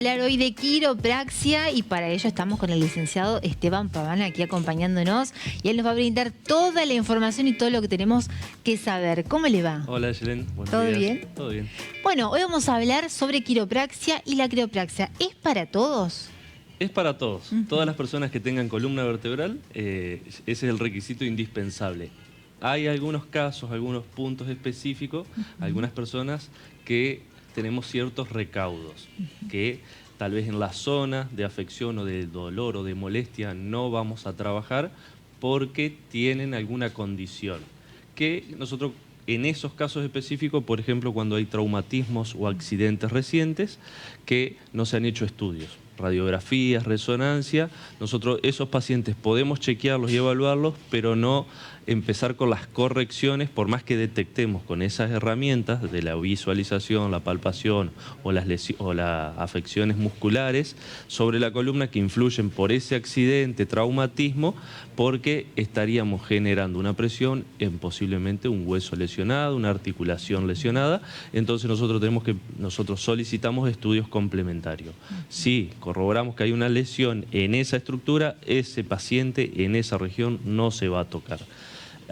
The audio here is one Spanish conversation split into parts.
Hablar hoy de quiropraxia y para ello estamos con el licenciado Esteban Paván aquí acompañándonos y él nos va a brindar toda la información y todo lo que tenemos que saber. ¿Cómo le va? Hola, Yelen. Buenos ¿Todo días. bien? Todo bien. Bueno, hoy vamos a hablar sobre quiropraxia y la quiropraxia. ¿Es para todos? Es para todos. Todas las personas que tengan columna vertebral, ese es el requisito indispensable. Hay algunos casos, algunos puntos específicos, algunas personas que tenemos ciertos recaudos, que tal vez en la zona de afección o de dolor o de molestia no vamos a trabajar porque tienen alguna condición. Que nosotros en esos casos específicos, por ejemplo, cuando hay traumatismos o accidentes recientes, que no se han hecho estudios, radiografías, resonancia, nosotros esos pacientes podemos chequearlos y evaluarlos, pero no empezar con las correcciones, por más que detectemos con esas herramientas de la visualización, la palpación o las afecciones musculares sobre la columna que influyen por ese accidente, traumatismo, porque estaríamos generando una presión en posiblemente un hueso lesionado, una articulación lesionada. Entonces nosotros solicitamos estudios complementarios. Si corroboramos que hay una lesión en esa estructura, ese paciente en esa región no se va a tocar.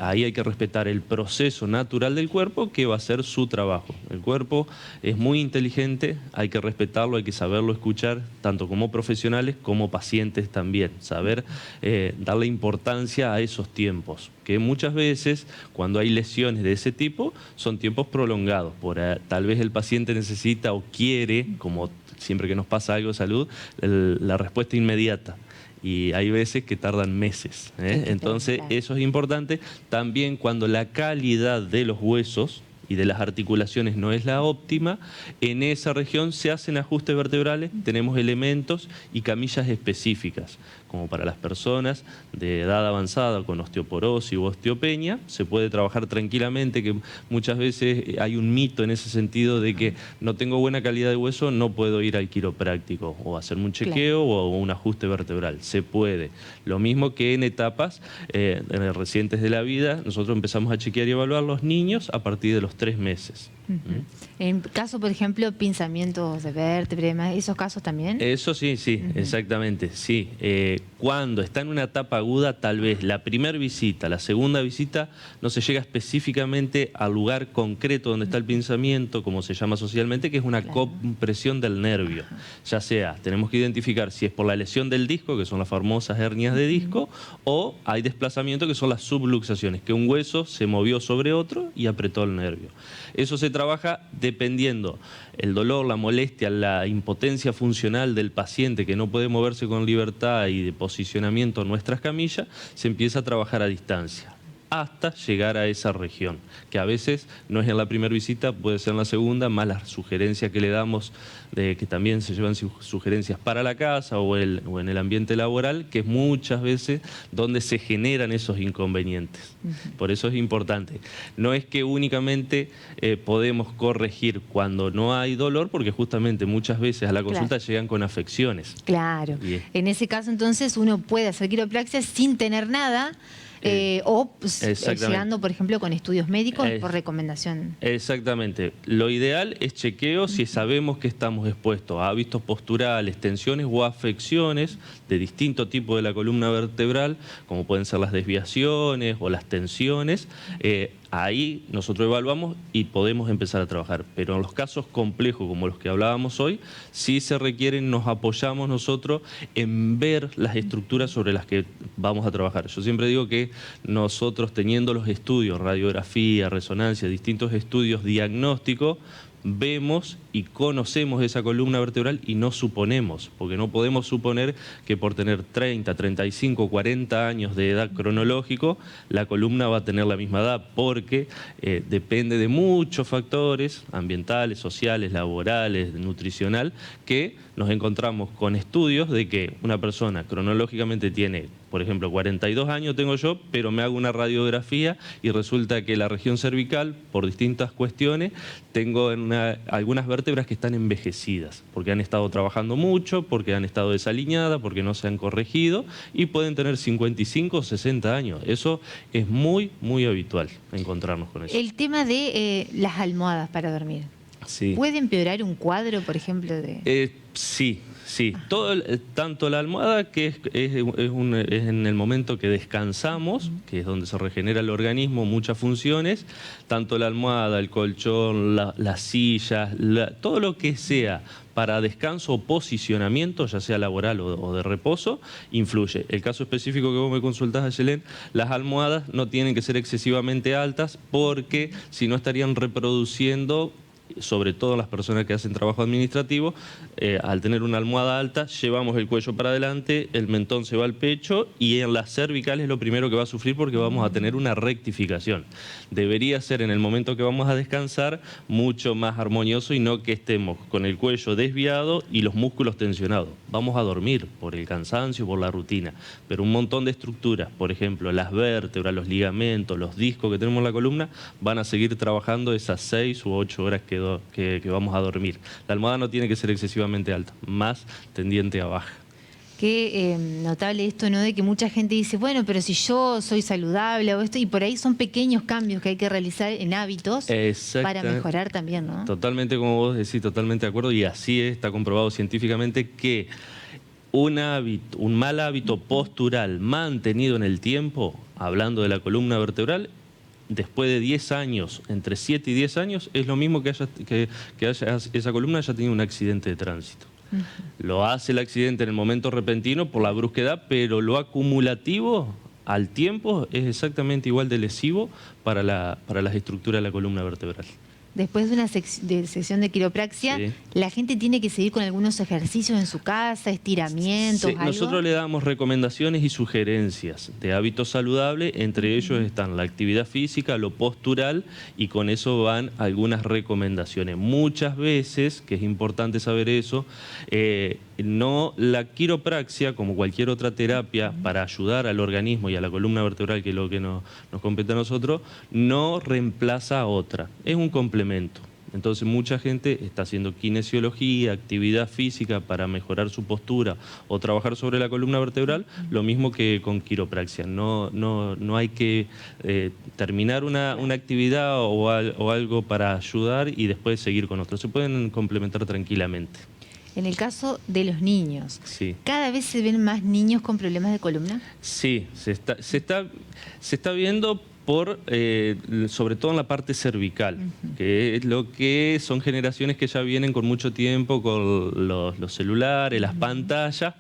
Ahí hay que respetar el proceso natural del cuerpo, que va a ser su trabajo. El cuerpo es muy inteligente, hay que respetarlo, hay que saberlo escuchar, tanto como profesionales como pacientes también. Saber darle importancia a esos tiempos, que muchas veces cuando hay lesiones de ese tipo son tiempos prolongados. Tal vez el paciente necesita o quiere, como siempre que nos pasa algo de salud, la respuesta inmediata. Y hay veces que tardan meses, ¿eh? Entonces eso es importante. También cuando la calidad de los huesos y de las articulaciones no es la óptima, en esa región se hacen ajustes vertebrales, tenemos elementos y camillas específicas, como para las personas de edad avanzada con osteoporosis u osteopenia, se puede trabajar tranquilamente, que muchas veces hay un mito en ese sentido de que no tengo buena calidad de hueso, no puedo ir al quiropráctico o hacerme un chequeo o un ajuste vertebral. Se puede. Lo mismo que en etapas recientes de la vida, nosotros empezamos a chequear y evaluar los niños a partir de los 3 meses. En caso, por ejemplo, pinzamientos de vértebra, ¿esos casos también? Eso sí, exactamente, sí. Cuando está en una etapa aguda, tal vez la primera visita, la segunda visita, no se llega específicamente al lugar concreto donde está el pinzamiento, como se llama socialmente, que es una compresión del nervio. Ya sea, tenemos que identificar si es por la lesión del disco, que son las famosas hernias de disco, o hay desplazamiento, que son las subluxaciones, que un hueso se movió sobre otro y apretó el nervio. Eso se trabaja dependiendo el dolor, la molestia, la impotencia funcional del paciente que no puede moverse con libertad y de posicionamiento en nuestras camillas, se empieza a trabajar a distancia hasta llegar a esa región, que a veces no es en la primera visita, puede ser en la segunda, más las sugerencias que le damos, de que también se llevan sugerencias para la casa o en el ambiente laboral, que es muchas veces donde se generan esos inconvenientes. Por eso es importante. No es que únicamente podemos corregir cuando no hay dolor, porque justamente muchas veces a la consulta llegan con afecciones. Claro. En ese caso, entonces, uno puede hacer quiropraxia sin tener nada, o llegando, por ejemplo, con estudios médicos por recomendación. Exactamente. Lo ideal es chequeo si sabemos que estamos expuestos a hábitos posturales, tensiones o afecciones de distinto tipo de la columna vertebral, como pueden ser las desviaciones o las tensiones. Ahí nosotros evaluamos y podemos empezar a trabajar. Pero en los casos complejos como los que hablábamos hoy, sí se requieren, nos apoyamos nosotros en ver las estructuras sobre las que vamos a trabajar. Yo siempre digo que nosotros, teniendo los estudios, radiografía, resonancia, distintos estudios diagnósticos, vemos y conocemos esa columna vertebral y no suponemos, porque no podemos suponer que por tener 30, 35, 40 años de edad cronológico, la columna va a tener la misma edad, porque depende de muchos factores ambientales, sociales, laborales, nutricional, que nos encontramos con estudios de que una persona cronológicamente tiene, por ejemplo, 42 años tengo yo, pero me hago una radiografía y resulta que la región cervical, por distintas cuestiones, tengo algunas vértebras que están envejecidas, porque han estado trabajando mucho, porque han estado desalineadas, porque no se han corregido, y pueden tener 55 o 60 años. Eso es muy, muy habitual encontrarnos con eso. El tema de las almohadas para dormir. Sí. ¿Puede empeorar un cuadro, por ejemplo, de...? Sí. Tanto la almohada, que es en el momento que descansamos, que es donde se regenera el organismo, muchas funciones, tanto la almohada, el colchón, las sillas, todo lo que sea para descanso o posicionamiento, ya sea laboral o de reposo, influye. El caso específico que vos me consultás, Ayelén, las almohadas no tienen que ser excesivamente altas porque si no estarían reproduciendo, sobre todo las personas que hacen trabajo administrativo, al tener una almohada alta, llevamos el cuello para adelante, el mentón se va al pecho y en las cervicales lo primero que va a sufrir porque vamos a tener una rectificación. Debería ser en el momento que vamos a descansar mucho más armonioso y no que estemos con el cuello desviado y los músculos tensionados. Vamos a dormir por el cansancio, por la rutina, pero un montón de estructuras, por ejemplo, las vértebras, los ligamentos, los discos que tenemos en la columna, van a seguir trabajando esas 6 u 8 horas que vamos a dormir. La almohada no tiene que ser excesivamente alta, más tendiente a baja. Qué notable esto, ¿no? De que mucha gente dice, bueno, pero si yo soy saludable o esto, y por ahí son pequeños cambios que hay que realizar en hábitos para mejorar también, ¿no? Totalmente, como vos decís, totalmente de acuerdo, y así está comprobado científicamente que un mal hábito postural mantenido en el tiempo, hablando de la columna vertebral, después de 10 años, entre 7 y 10 años, es lo mismo que esa columna haya tenido un accidente de tránsito. Lo hace el accidente en el momento repentino por la brusquedad, pero lo acumulativo al tiempo es exactamente igual de lesivo para las estructuras de la columna vertebral. Después de una sesión de quiropraxia, sí, la gente tiene que seguir con algunos ejercicios en su casa, estiramientos, sí, ¿algo? Nosotros le damos recomendaciones y sugerencias de hábitos saludables, entre ellos están la actividad física, lo postural, y con eso van algunas recomendaciones. Muchas veces, que es importante saber eso, la quiropraxia, como cualquier otra terapia para ayudar al organismo y a la columna vertebral, que es lo que nos compete a nosotros, no reemplaza a otra, es un complemento. Entonces mucha gente está haciendo kinesiología, actividad física para mejorar su postura o trabajar sobre la columna vertebral, lo mismo que con quiropraxia. No hay que terminar una actividad o algo para ayudar y después seguir con otro. Se pueden complementar tranquilamente. En el caso de los niños, sí, ¿cada vez se ven más niños con problemas de columna? Sí, se está viendo sobre todo en la parte cervical, que es lo que son generaciones que ya vienen con mucho tiempo con los celulares, las pantallas,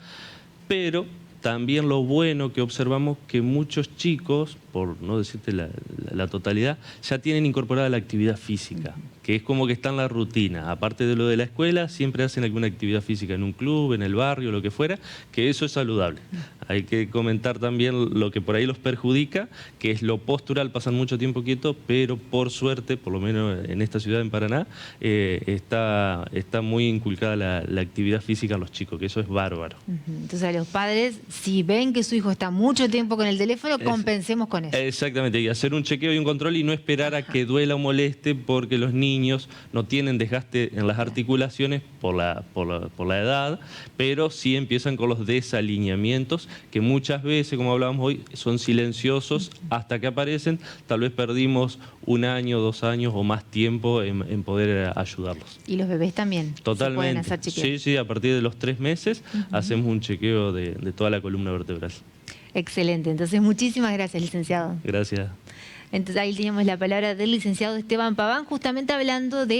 pero también lo bueno que observamos que muchos chicos, por no decirte la totalidad, ya tienen incorporada la actividad física, que es como que está en la rutina. Aparte de lo de la escuela, siempre hacen alguna actividad física en un club, en el barrio, lo que fuera, que eso es saludable. Hay que comentar también lo que por ahí los perjudica, que es lo postural, pasan mucho tiempo quietos, pero por suerte, por lo menos en esta ciudad, en Paraná, está muy inculcada la actividad física en los chicos, que eso es bárbaro. Entonces a los padres, si ven que su hijo está mucho tiempo con el teléfono, compensemos con eso. Exactamente, y hacer un chequeo y un control y no esperar a que duela o moleste, porque los niños no tienen desgaste en las articulaciones por la edad, pero sí empiezan con los desalineamientos, que muchas veces, como hablábamos hoy, son silenciosos hasta que aparecen. Tal vez perdimos 1 año, 2 años o más tiempo en poder ayudarlos. ¿Y los bebés también? Totalmente. ¿Se pueden hacer chequeos? Sí, a partir de los 3 meses hacemos un chequeo de toda la columna vertebral. Excelente, entonces muchísimas gracias, licenciado. Gracias. Entonces ahí teníamos la palabra del licenciado Esteban Paván, justamente hablando de